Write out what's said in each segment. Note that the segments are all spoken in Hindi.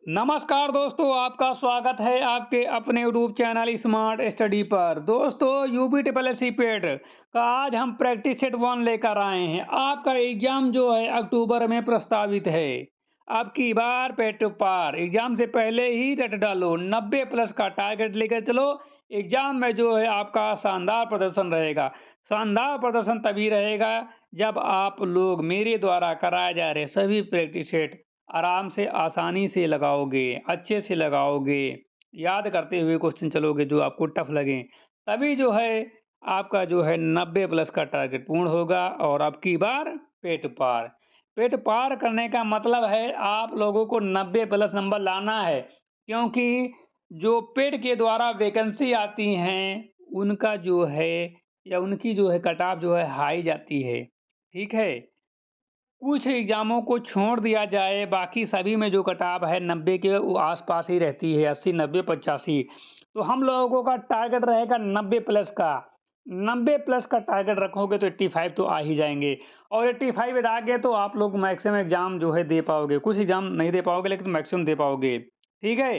नमस्कार दोस्तों, आपका स्वागत है आपके अपने यूट्यूब चैनल स्मार्ट स्टडी पर। दोस्तों, यूपी ट्रिपल एस पेट का आज हम प्रैक्टिस सेट 1 लेकर आए हैं। आपका एग्जाम जो है अक्टूबर में प्रस्तावित है। अब की बार पेट टू पार एग्जाम से पहले ही रट डालो, 90 प्लस का टारगेट लेकर चलो। एग्जाम में जो है आपका शानदार प्रदर्शन रहेगा। शानदार प्रदर्शन तभी रहेगा जब आप लोग मेरे द्वारा कराए जा रहे सभी प्रैक्टिस सेट आराम से, आसानी से लगाओगे, अच्छे से लगाओगे, याद करते हुए क्वेश्चन चलोगे जो आपको टफ लगें, तभी जो है आपका जो है 90 प्लस का टारगेट पूर्ण होगा और अब की बार पेट पार। पेट पार करने का मतलब है आप लोगों को 90 प्लस नंबर लाना है, क्योंकि जो पेट के द्वारा वैकेंसी आती हैं, उनका जो है या उनकी जो है कट ऑफ जो है हाई जाती है। ठीक है? कुछ एग्जामों को छोड़ दिया जाए, बाकी सभी में जो कट-ऑफ है 90 के वो आस-पास ही रहती है, 80, 90, 85। तो हम लोगों का टारगेट रहेगा 90 प्लस का। 90 प्लस का टारगेट रखोगे तो 85 तो आ ही जाएँगे और 85 यदि आ गए तो आप लोग मैक्सिमम एग्जाम जो है दे पाओगे। कुछ एग्जाम नहीं दे पाओगे लेकिन मैक्सिमम दे पाओगे। ठीक है?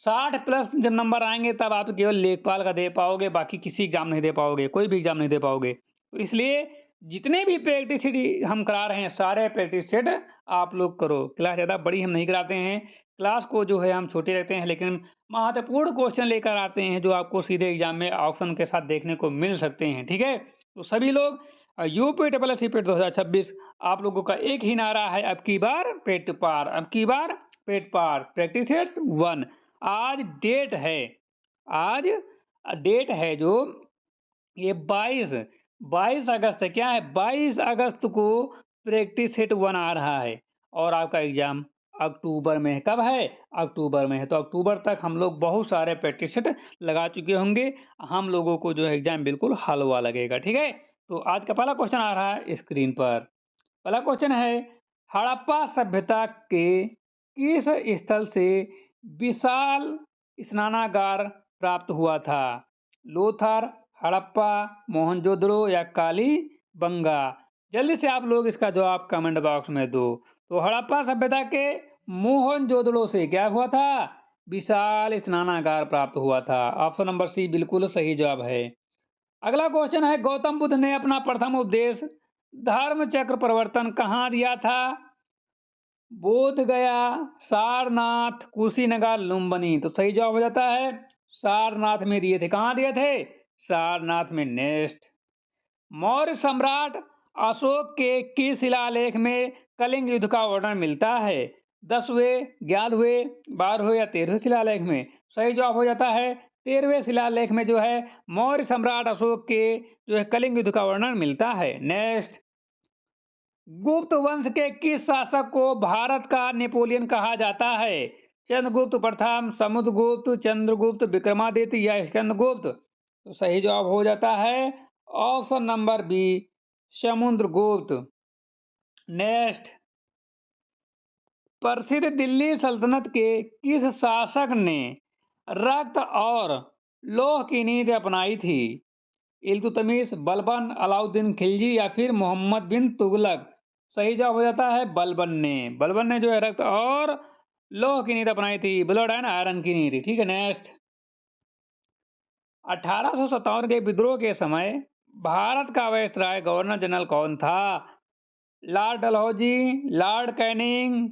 60 प्लस जब नंबर आएँगे तब आप केवल लेखपाल का दे पाओगे, बाकी किसी एग्जाम नहीं दे पाओगे, कोई भी एग्जाम नहीं दे पाओगे। तो इसलिए जितने भी प्रैक्टिस सेट हम करा रहे हैं, सारे प्रैक्टिस सेट आप लोग करो। क्लास ज़्यादा बड़ी हम नहीं कराते हैं, क्लास को जो है हम छोटे रखते हैं, लेकिन महत्वपूर्ण क्वेश्चन लेकर आते हैं जो आपको सीधे एग्जाम में ऑप्शन के साथ देखने को मिल सकते हैं। ठीक है? तो सभी लोग यूपी ट्रिपल एस पेट 2026 आप लोगों का एक ही नारा है, अब की बार पेट पार, अब की बार पेट पार। प्रैक्टिस सेट 1 आज डेट है, आज डेट है जो ये 22 अगस्त है। क्या है? 22 अगस्त को प्रैक्टिस सेट 1 आ रहा है और आपका एग्जाम अक्टूबर में है। कब है? अक्टूबर में है। तो अक्टूबर तक हम लोग बहुत सारे प्रैक्टिस सेट लगा चुके होंगे। हम लोगों को जो है एग्जाम बिल्कुल हलवा लगेगा। ठीक है? तो आज का पहला क्वेश्चन आ रहा है स्क्रीन पर। पहला क्वेश्चन है, हड़प्पा सभ्यता के किस स्थल से विशाल स्नानागार प्राप्त हुआ था? लोथर, हड़प्पा, मोहनजोदड़ो या कालीबंगा? जल्दी से आप लोग इसका जवाब कमेंट बॉक्स में दो। तो हड़प्पा सभ्यता के मोहनजोदड़ो से क्या हुआ था? विशाल स्नानागार प्राप्त हुआ था। ऑप्शन नंबर सी बिल्कुल सही जवाब है। अगला क्वेश्चन है, गौतम बुद्ध ने अपना प्रथम उपदेश धर्म चक्र प्रवर्तन कहाँ दिया था? बोध गया, सारनाथ, कुशीनगर, लुम्बिनी? तो सही जवाब हो जाता है सारनाथ में दिए थे। कहाँ दिए थे? सारनाथ में। नेक्स्ट, मौर्य सम्राट अशोक के किस शिलालेख में कलिंग युद्ध का वर्णन मिलता है? 10वें, 11वें, 12वें या 13वें शिलालेख में? सही जवाब हो जाता है 13वें शिलालेख में जो है मौर्य सम्राट अशोक के जो है कलिंग युद्ध का वर्णन मिलता है। नेक्स्ट, गुप्त वंश के किस शासक को भारत का नेपोलियन कहा जाता है? चंद्रगुप्त प्रथम, समुद्रगुप्त, चंद्रगुप्त, विक्रमादित्य या स्कंदगुप्त? तो सही जवाब हो जाता है option number B, Samudragupta. Next, प्रसिद्ध दिल्ली सल्तनत के किस शासक ने रक्त और लौह की नीति अपनाई थी? इल्तुतमिश, बलबन, अलाउद्दीन खिलजी या फिर मोहम्मद बिन तुगलक? सही जवाब हो जाता है बलबन ने। बलबन ने जो है रक्त और लौह की नीति अपनाई थी, ब्लड एंड आयरन की नीति। ठीक है? नेक्स्ट, 1857 के विद्रोह के समय भारत का वायसराय गवर्नर जनरल कौन था? Lord Dalhousie, Lord Canning,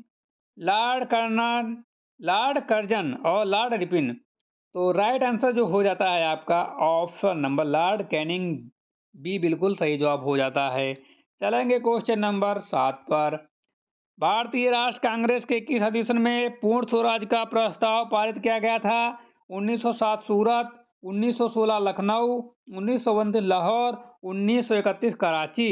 Lord colonel, Lord Curzon और लॉर्ड रिपिन? तो राइट आंसर जो हो जाता है आपका option number Lord Canning, B बिल्कुल सही जवाब हो जाता है। चलेंगे क्वेश्चन नंबर 7 पर। भारतीय राष्ट्र कांग्रेस के किस अधिवेशन में पूर्ण स्वराज का प्रस्ताव पारित किया गया था? 1907 सूरत, 1916 लखनऊ, 1929 लाहौर, 1931 कराची?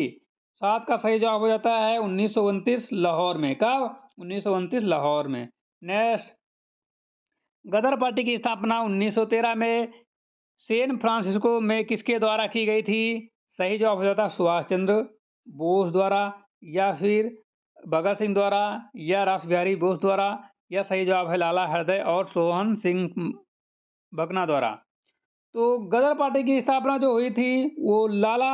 7 का सही जवाब हो जाता है 1929 लाहौर में। कब? 1929 लाहौर में। नेक्स्ट, गदर पार्टी की स्थापना 1913 में सैन फ्रांसिस्को में किसके द्वारा की गई थी? सही जवाब हो जाता है सुभाष चंद्र बोस द्वारा या फिर भगत सिंह द्वारा या रास बिहारी बोस द्वारा, या सही जवाब है लाला हृदय और सोहन सिंह भकना द्वारा। तो गदर पार्टी की स्थापना जो हुई थी वो लाला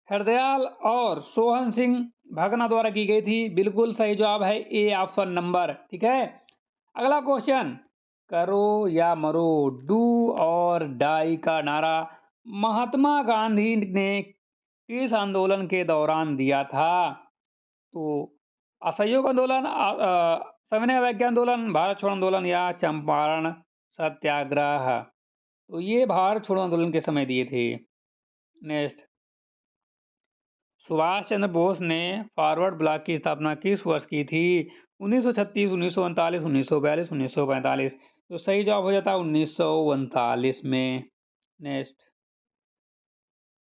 हरदयाल और सोहन सिंह भगना द्वारा की गई थी। बिल्कुल सही जवाब है ए ऑप्शन नंबर। ठीक है? अगला क्वेश्चन, करो या मरो, डू और डाई का नारा महात्मा गांधी ने किस आंदोलन के दौरान दिया था? तो असहयोग आंदोलन, सविनय अवज्ञा आंदोलन, भारत छोड़ो आंदोलन या चंपारण सत्याग्रह? तो ये भारत छोड़ो आंदोलन के समय दिए थे। नेक्स्ट, सुभाष चंद्र बोस ने फॉरवर्ड ब्लॉक की स्थापना किस वर्ष की थी? 1936, 1939, 1942, 1945? तो सही जवाब हो जाता है 1939 में। नेक्स्ट,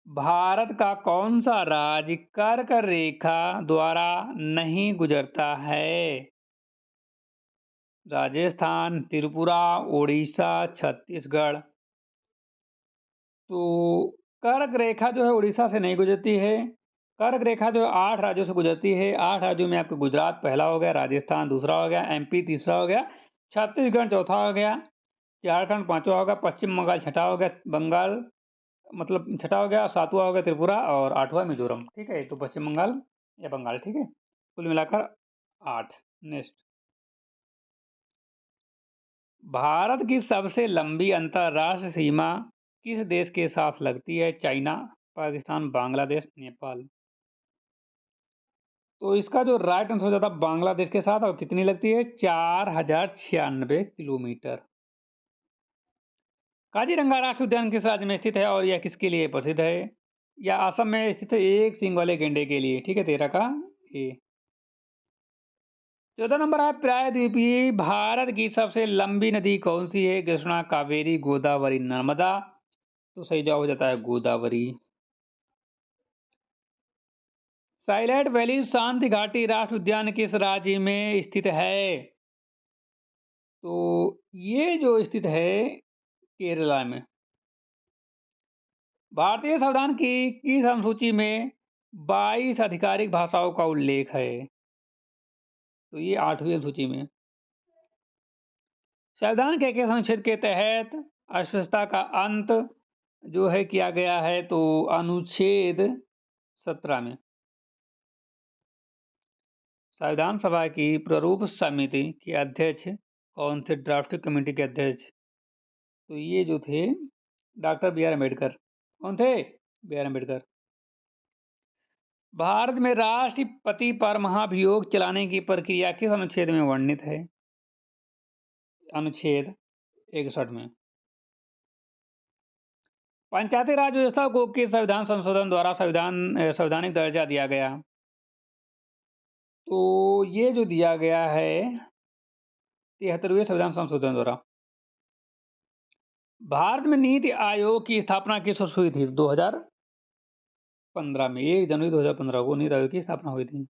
भारत का कौन सा राज्य कर्क रेखा द्वारा नहीं गुजरता है? राजस्थान, त्रिपुरा, उड़ीसा, छत्तीसगढ़? तो कर्क रेखा जो है उड़ीसा से नहीं गुजरती है। कर्क रेखा जो है 8 राज्यों से गुजरती है। 8 राज्यों में आपके गुजरात पहला हो गया, राजस्थान दूसरा हो गया, एमपी तीसरा हो गया, छत्तीसगढ़ चौथा हो गया, झारखंड पांचवा हो गया, पश्चिम बंगाल छठा हो गया, बंगाल मतलब छठा हो गया, सातवां हो गया त्रिपुरा और आठवां मिजोरम। ठीक है, तो पश्चिम बंगाल या बंगाल। ठीक है, कुल मिलाकर 8। नेक्स्ट, भारत की सबसे लंबी अंतर्राष्ट्रीय सीमा किस देश के साथ लगती है? चाइना, पाकिस्तान, बांग्लादेश, नेपाल? तो इसका जो राइट आंसर हो जाता है बांग्लादेश के साथ। और कितनी लगती है? 4096 किलोमीटर। काजीरंगा राष्ट्रीय उद्यान किस राज्य में स्थित है और यह किसके लिए प्रसिद्ध है? या असम में स्थित है एक सींग वाले गेंडे के लिए। ठीक है, 13 का ए। 14 नंबर है, प्रायद्वीपीय भारत की सबसे लंबी नदी कौन सी है? कृष्णा, कावेरी, गोदावरी, नर्मदा? तो सही जवाब हो जाता है गोदावरी। साइलेंट वैली शांति घाटी राष्ट्रीय उद्यान किस राज्य में स्थित है? तो ये जो स्थित है केरला में। भारतीय संविधान की किस अनुसूची में 22 आधिकारिक भाषाओं का उल्लेख है? तो ये 8वीं अनुसूची में। संविधान के किस अनुच्छेद के तहत अस्पृश्यता का अंत जो है किया गया है? तो अनुच्छेद 17 में। संविधान सभा की प्रारूप समिति के अध्यक्ष कौन थे? ड्राफ्टिंग कमेटी के अध्यक्ष? तो ये जो थे डॉक्टर बी आर अम्बेडकर। कौन थे? B are Ambedkar. भारत में राष्ट्रपति पर महाभियोग चलाने की प्रक्रिया किस अनुच्छेद में वर्णित है? अनुच्छेद 61 में। पंचायती राज व्यवस्था को किस संविधान संशोधन द्वारा संवैधानिक दर्जा दिया गया? तो ये जो दिया गया है 73वें संविधान संशोधन द्वारा। भारत में नीति आयोग की स्थापना किस वर्ष हुई थी? 2015 में। 1 जनवरी 2015 को नीति आयोग की स्थापना हुई थी।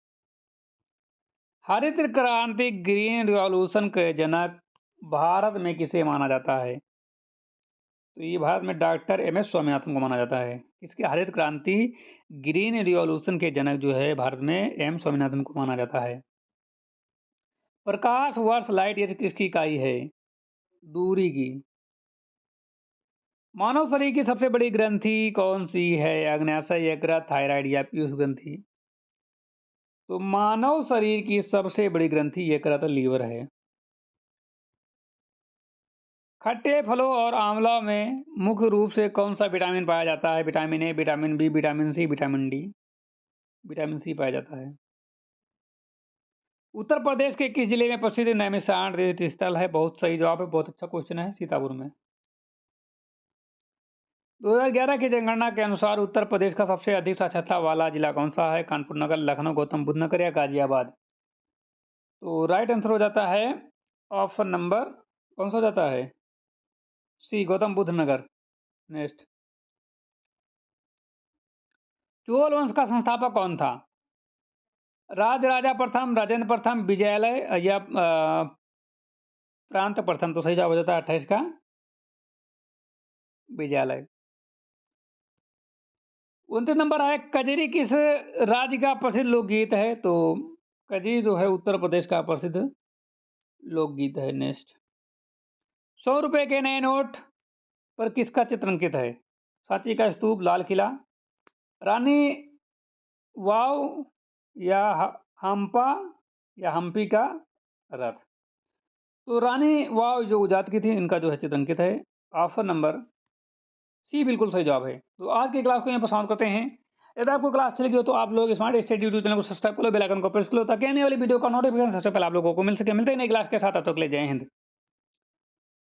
हरित क्रांति ग्रीन रिवॉल्यूशन के जनक भारत में किसे माना जाता है? तो ये भारत में डॉक्टर एम एस स्वामीनाथन को माना जाता है। इसके हरित क्रांति ग्रीन रिवॉल्यूशन के जनक जो है भारत में एम स्वामीनाथन को माना जाता है। प्रकाश वर्ष लाइट ईयर किसकी इकाई है? दूरी की। मानव शरीर की सबसे बड़ी ग्रंथि कौन सी है? अग्न्याशय, यकृत, थायराइड या पीयूष ग्रंथि? तो मानव शरीर की सबसे बड़ी ग्रंथि यकृत लीवर है। खट्टे फलों और आंवलों में मुख्य रूप से कौन सा विटामिन पाया जाता है? Vitamin A, vitamin B, vitamin C, vitamin D? Vitamin C पाया जाता है। उत्तर प्रदेश के किस जिले में प्रसिद्ध नैमिषारण्य तीर्थ स्थल है? बहुत सही जवाब है, बहुत अच्छा क्वेश्चन है, सीतापुर में। 2011 की जनगणना के अनुसार उत्तर प्रदेश का सबसे अधिक साक्षरता वाला जिला कौन सा है? कानपुर नगर, लखनऊ, गौतम बुद्ध नगर या गाजियाबाद? तो राइट आंसर हो जाता है ऑप्शन नंबर कौन सा हो जाता है? सी, गौतम बुद्ध नगर। नेक्स्ट, चोल वंश का संस्थापक कौन था? राजराजा प्रथम, राजेंद्र प्रथम, विजयालय या प्रांत प्रथम? तो सही जवाब हो जाता है 28 का विजयालय। 29 नंबर है, कजरी किस राज्य का प्रसिद्ध लोकगीत है? तो कजरी जो है उत्तर प्रदेश का प्रसिद्ध लोकगीत है। नेक्स्ट, 100 रुपए के नए नोट पर किसका चित्र अंकित है? सांची का स्तूप, लाल किला, रानी वाव या हम्पा या हम्पी का रथ? तो रानी वाव जो गुजरात की थी, इनका जो है चित्रांकित है। ऑप्शन नंबर सी बिल्कुल सही जवाब है। तो आज की क्लास को यहाँ पर समाप्त करते हैं। यदि आपको क्लास अच्छी लगी हो तो आप लोग स्मार्ट स्टडी यूट्यूब चैनल को सब्सक्राइब कर लो, बेल आइकन को प्रेस कर लो, ताकि आने वाली वीडियो का नोटिफिकेशन सबसे पहले आप लोगों को मिल सके। मिलते हैं नई क्लास के साथ, तब तक के लिए जय हिंद।